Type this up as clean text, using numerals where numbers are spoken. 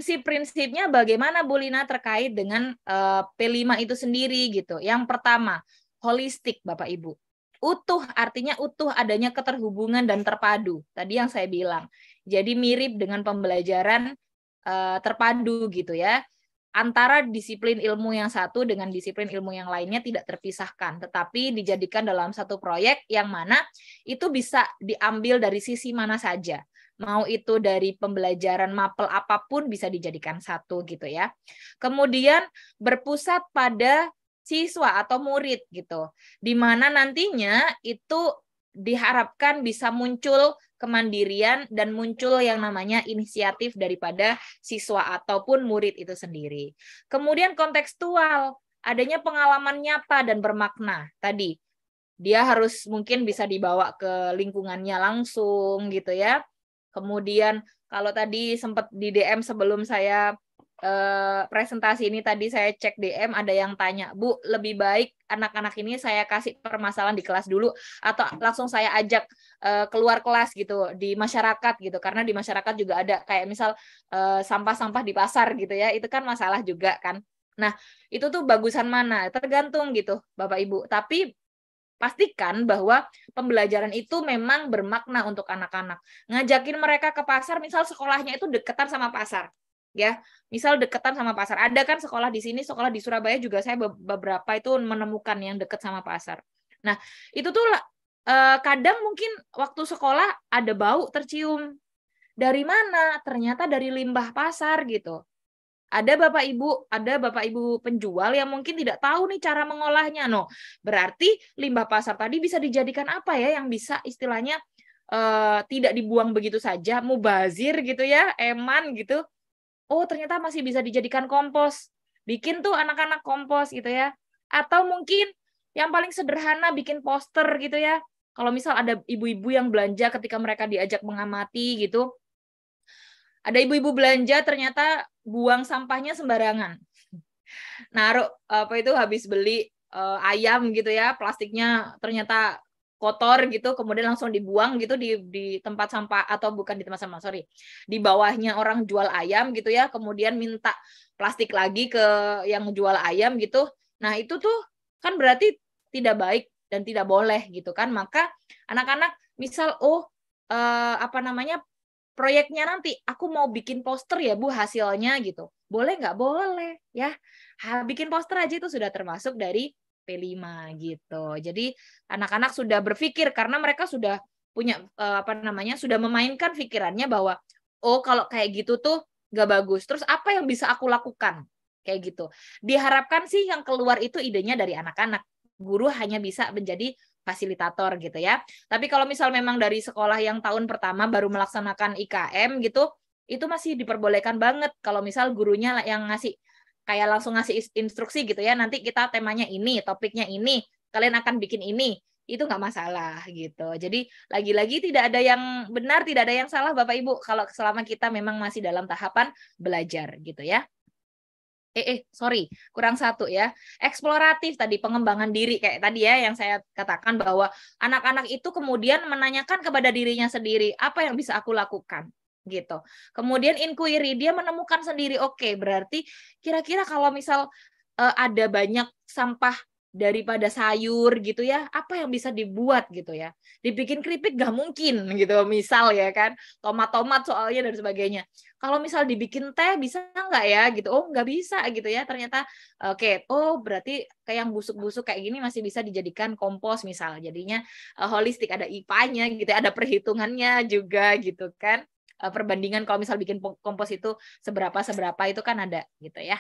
prinsip-prinsipnya bagaimana Bu Lina terkait dengan P5 itu sendiri gitu. Yang pertama, holistik Bapak Ibu. Utuh artinya utuh, adanya keterhubungan dan terpadu. Tadi yang saya bilang. Jadi mirip dengan pembelajaran terpadu gitu ya. Antara disiplin ilmu yang satu dengan disiplin ilmu yang lainnya tidak terpisahkan, tetapi dijadikan dalam satu proyek yang mana itu bisa diambil dari sisi mana saja. Mau itu dari pembelajaran mapel apapun bisa dijadikan satu gitu ya. Kemudian berpusat pada siswa atau murid gitu. Di mana nantinya itu diharapkan bisa muncul kemandirian dan muncul yang namanya inisiatif daripada siswa ataupun murid itu sendiri. Kemudian kontekstual, adanya pengalaman nyata dan bermakna. Tadi dia harus mungkin bisa dibawa ke lingkungannya langsung gitu ya. Kemudian kalau tadi sempat di DM sebelum saya presentasi ini, tadi saya cek DM ada yang tanya, Bu, lebih baik anak-anak ini saya kasih permasalahan di kelas dulu atau langsung saya ajak keluar kelas gitu di masyarakat gitu, karena di masyarakat juga ada kayak misal sampah-sampah di pasar gitu ya, itu kan masalah juga kan. Nah itu tuh bagusan mana, tergantung gitu Bapak Ibu, tapi pastikan bahwa pembelajaran itu memang bermakna untuk anak-anak. Ngajakin mereka ke pasar, misal sekolahnya itu deketan sama pasar. Ya, misal deketan sama pasar. Ada kan sekolah di sini, sekolah di Surabaya juga saya beberapa itu menemukan yang deket sama pasar. Nah, itu tuh kadang mungkin waktu sekolah ada bau tercium. Dari mana? Ternyata dari limbah pasar gitu. Ada Bapak Ibu penjual yang mungkin tidak tahu nih cara mengolahnya. No, berarti limbah pasar tadi bisa dijadikan apa ya yang bisa istilahnya tidak dibuang begitu saja, mubazir gitu ya, eman gitu. Oh, ternyata masih bisa dijadikan kompos. Bikin tuh anak-anak kompos gitu ya. Atau mungkin yang paling sederhana bikin poster gitu ya. Kalau misal ada ibu-ibu yang belanja ketika mereka diajak mengamati gitu, ada ibu-ibu belanja ternyata buang sampahnya sembarangan. Naruh apa itu habis beli ayam gitu ya, plastiknya ternyata kotor gitu, kemudian langsung dibuang gitu di tempat sampah, atau bukan di tempat sampah, sorry, di bawahnya orang jual ayam gitu ya, kemudian minta plastik lagi ke yang jual ayam gitu. Nah itu tuh kan berarti tidak baik dan tidak boleh gitu kan. Maka anak-anak misal apa namanya, proyeknya nanti aku mau bikin poster ya Bu hasilnya gitu. Boleh nggak? Boleh ya. Bikin poster aja itu sudah termasuk dari P5 gitu. Jadi anak-anak sudah berpikir karena mereka sudah punya apa namanya, sudah memainkan pikirannya bahwa oh kalau kayak gitu tuh nggak bagus. Terus apa yang bisa aku lakukan? Kayak gitu. Diharapkan sih yang keluar itu idenya dari anak-anak. Guru hanya bisa menjadi fasilitator gitu ya. Tapi kalau misal memang dari sekolah yang tahun pertama baru melaksanakan IKM gitu, itu masih diperbolehkan banget kalau misal gurunya yang ngasih kayak langsung ngasih instruksi gitu ya, nanti kita temanya ini, topiknya ini, kalian akan bikin ini, itu nggak masalah gitu. Jadi lagi-lagi tidak ada yang benar, tidak ada yang salah Bapak Ibu kalau selama kita memang masih dalam tahapan belajar gitu ya. Sorry, kurang satu ya. Eksploratif tadi, pengembangan diri kayak tadi ya yang saya katakan bahwa anak-anak itu kemudian menanyakan kepada dirinya sendiri, apa yang bisa aku lakukan? Gitu. Kemudian inquiry, dia menemukan sendiri, oke, berarti kira-kira kalau misal ada banyak sampah daripada sayur gitu ya, apa yang bisa dibuat gitu ya? Dibikin keripik gak mungkin gitu, misal ya kan, tomat-tomat soalnya dan sebagainya. Kalau misal dibikin teh bisa nggak ya gitu? Oh nggak bisa gitu ya ternyata. Oke, oh berarti kayak yang busuk-busuk kayak gini masih bisa dijadikan kompos misal. Jadinya holistik, ada IPA-nya gitu, ada perhitungannya juga gitu kan. Perbandingan kalau misal bikin kompos itu seberapa itu kan ada gitu ya.